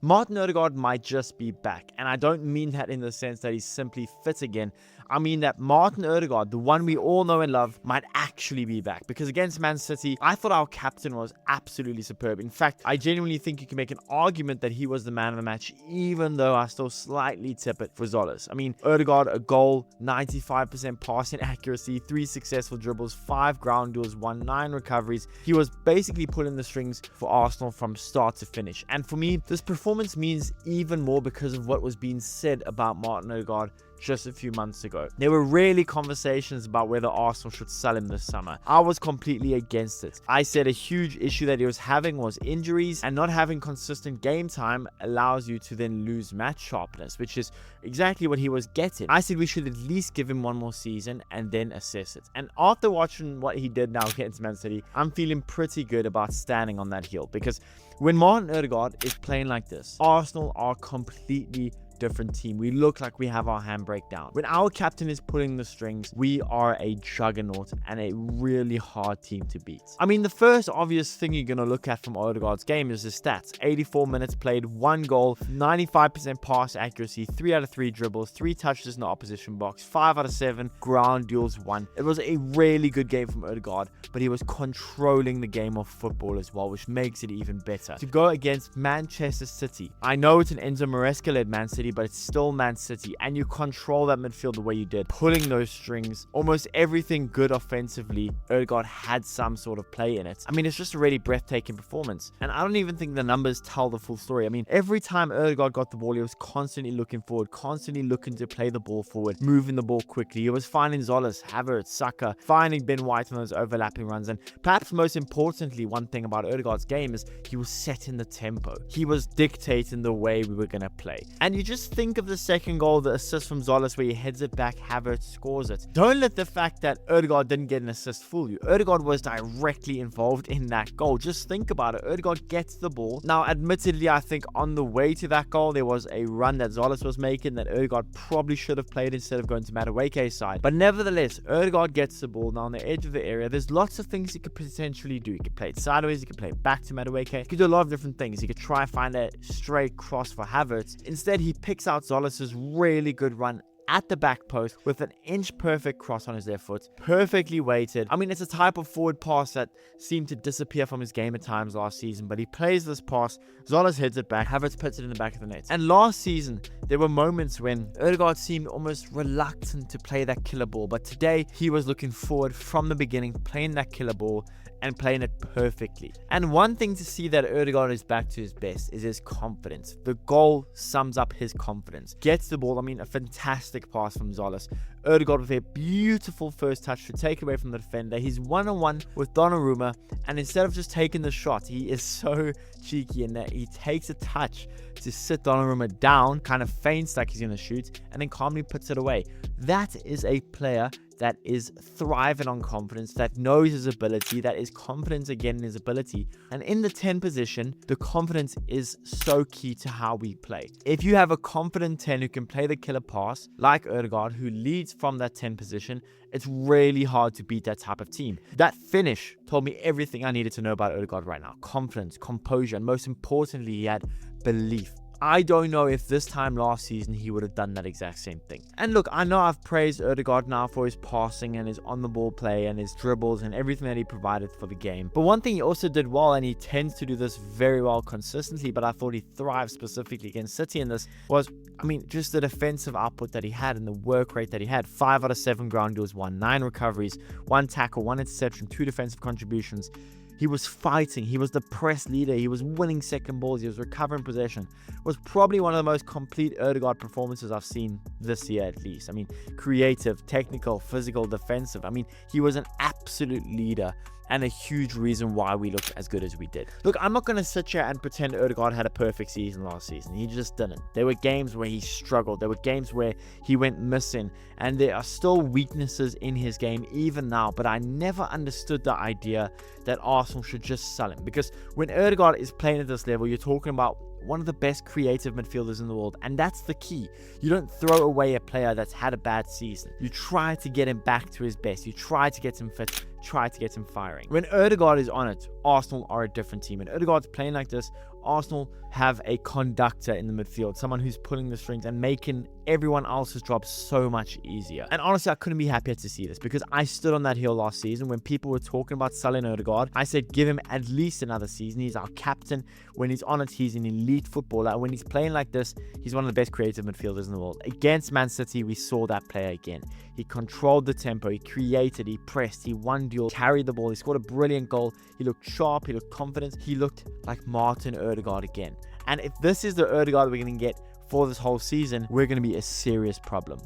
Martin Ødegaard might just be back, and I don't mean that in the sense that he's simply fit again. I mean that Martin Ødegaard, the one we all know and love, might actually be back. Because against Man City, I thought our captain was absolutely superb. In fact, I genuinely think you can make an argument that he was the man of the match, even though I still slightly tip it for Zolas. I mean, Ødegaard, a goal, 95% passing accuracy, 3 successful dribbles, 5 ground duels, 9 recoveries. He was basically pulling the strings for Arsenal from start to finish. And for me, this performance means even more because of what was being said about Martin Ødegaard just a few months ago. There were rarely conversations about whether Arsenal should sell him this summer. I was completely against it. I said a huge issue that he was having was injuries, and not having consistent game time allows you to then lose match sharpness, which is exactly what he was getting. I said we should at least give him one more season and then assess it. And after watching what he did now against Man City, I'm feeling pretty good about standing on that heel, because when Martin Ødegaard is playing like this, Arsenal are completely different team. We look like we have our handbrake down. When our captain is pulling the strings, we are a juggernaut and a really hard team to beat. I mean, the first obvious thing you're going to look at from Ødegaard's game is his stats. 84 minutes played, 1 goal, 95% pass accuracy, 3 out of 3 dribbles, 3 touches in the opposition box, 5 out of 7 ground duels won. It was a really good game from Ødegaard, but he was controlling the game of football as well, which makes it even better. To go against Manchester City, I know it's an Enzo Maresca-led Man City, but it's still Man City, and you control that midfield the way you did, pulling those strings. Almost everything good offensively, Ødegaard had some sort of play in it. I mean, it's just a really breathtaking performance, and I don't even think the numbers tell the full story. I mean, every time Ødegaard got the ball, he was constantly looking forward, constantly looking to play the ball forward, moving the ball quickly. He was finding Zolas, Havertz, Saka, finding Ben White on those overlapping runs, and perhaps most importantly, one thing about Ødegaard's game is he was setting the tempo. He was dictating the way we were going to play. And you just think of the second goal, the assist from Zolas, where he heads it back, Havertz scores it. Don't let the fact that Ødegaard didn't get an assist fool you. Ødegaard was directly involved in that goal. Just think about it. Ødegaard gets the ball. Now, admittedly, I think on the way to that goal, there was a run that Zolas was making that Ødegaard probably should have played instead of going to Madueke's side. But nevertheless, Ødegaard gets the ball now on the edge of the area. There's lots of things he could potentially do. He could play it sideways, he could play it back to Madueke. He could do a lot of different things. He could try and find a straight cross for Havertz. Instead, he picks out Zolas's really good run at the back post with an inch perfect cross on his left foot, perfectly weighted. I mean, it's a type of forward pass that seemed to disappear from his game at times last season, but he plays this pass, Zolas heads it back, Havertz puts it in the back of the net. And last season, there were moments when Ødegaard seemed almost reluctant to play that killer ball, but today he was looking forward from the beginning, playing that killer ball and playing it perfectly. And one thing to see that Ødegaard is back to his best is his confidence. The goal sums up his confidence. Gets the ball, I mean, a fantastic pass from Zolas. Ødegaard with a beautiful first touch to take away from the defender. He's one-on-one with Donnarumma, and instead of just taking the shot, he is so cheeky in that he takes a touch to sit Donnarumma down, kind of feints like he's going to shoot, and then calmly puts it away. That is a player that is thriving on confidence, that knows his ability, that is confident again in his ability. And in the 10 position, the confidence is so key to how we play. If you have a confident 10 who can play the killer pass, like Ødegaard, who leads from that 10 position, it's really hard to beat that type of team. That finish told me everything I needed to know about Ødegaard right now. Confidence, composure, and most importantly, he had belief. I don't know if this time last season he would have done that exact same thing. And look, I know I've praised Ødegaard now for his passing and his on-the-ball play and his dribbles and everything that he provided for the game. But one thing he also did well, and he tends to do this very well consistently, but I thought he thrived specifically against City in this, was, I mean, just the defensive output that he had and the work rate that he had. 5 out of 7 ground duels won, 9 recoveries, 1 tackle, 1 interception, 2 defensive contributions. He was fighting, he was the press leader, he was winning second balls, he was recovering possession. It was probably one of the most complete Ødegaard performances I've seen this year at least. I mean, creative, technical, physical, defensive. I mean, he was an absolute leader and a huge reason why we looked as good as we did. Look, I'm not going to sit here and pretend Ødegaard had a perfect season last season. He just didn't. There were games where he struggled. There were games where he went missing. And there are still weaknesses in his game even now. But I never understood the idea that Arsenal should just sell him. Because when Ødegaard is playing at this level, you're talking about one of the best creative midfielders in the world, and that's the key. You don't throw away a player that's had a bad season. You try to get him back to his best. You try to get him fit, try to get him firing. When Ødegaard is on it, Arsenal are a different team. And Ødegaard's playing like this, Arsenal have a conductor in the midfield, someone who's pulling the strings and making everyone else's job so much easier. And honestly, I couldn't be happier to see this, because I stood on that hill last season when people were talking about selling Ødegaard. I said, give him at least another season. He's our captain. When he's on it, he's an elite footballer. And when he's playing like this, he's one of the best creative midfielders in the world. Against Man City, we saw that player again. He controlled the tempo, he created, he pressed, he won duels, carried the ball, he scored a brilliant goal. He looked sharp, he looked confident, he looked like Martin Ødegaard again. And if this is the Ødegaard we're going to get for this whole season, we're going to be a serious problem.